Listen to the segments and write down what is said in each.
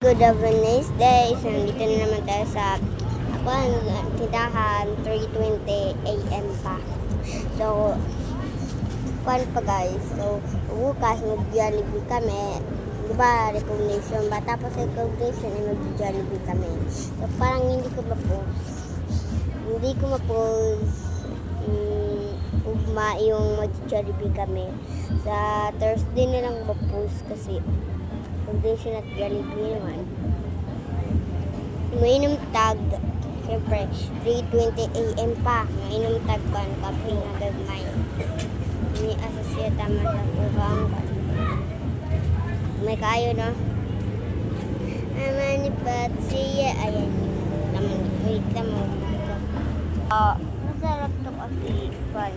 Good Wednesday. So, nandito na naman tayo sa tindahan, 3:20 AM pa. So, fun pa guys. So, bukas mag-Jollibee kami. Diba, recognition ba? Tapos recognition ay mag-Jollibee kami. So, parang hindi ko ma-post ugma yung mag-Jollibee kami. Sa Thursday na lang ma-post kasi recognition at Jollibee naman. Mainom tag. Siyempre, 3:20 AM pa. Mainom tag pa. Kape nga gagmay. May asasya tama sa ubang. May kayo, no? Amani Patsiya. Ayan yung naman. Wait naman. Masarap to kasi. Fun.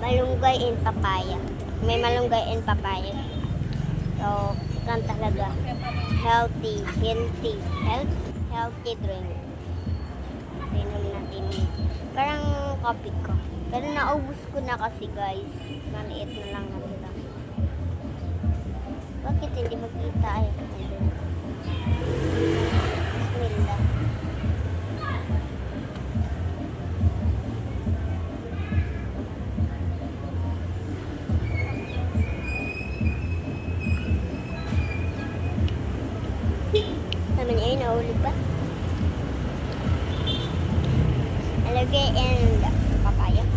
Malunggay and papaya. May malunggay and papaya. So, kan talaga. Healthy drink. Inom natin. Parang coffee ko. Pero naubos ko na kasi guys. Maliit na lang natira. Bakit hindi makita ay? Bismillah. Naman ay nahulog ba? Alagay and papaya.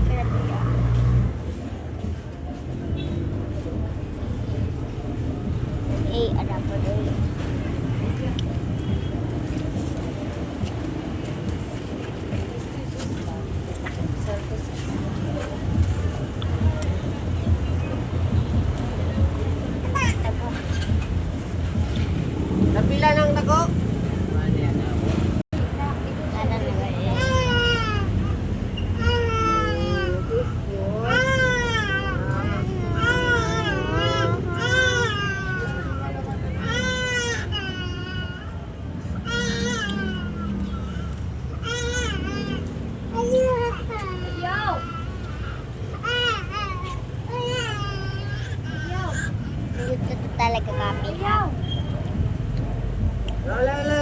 Sarap siya. Adapter doon. Napila ng tako? Ito talaga kami. Lala,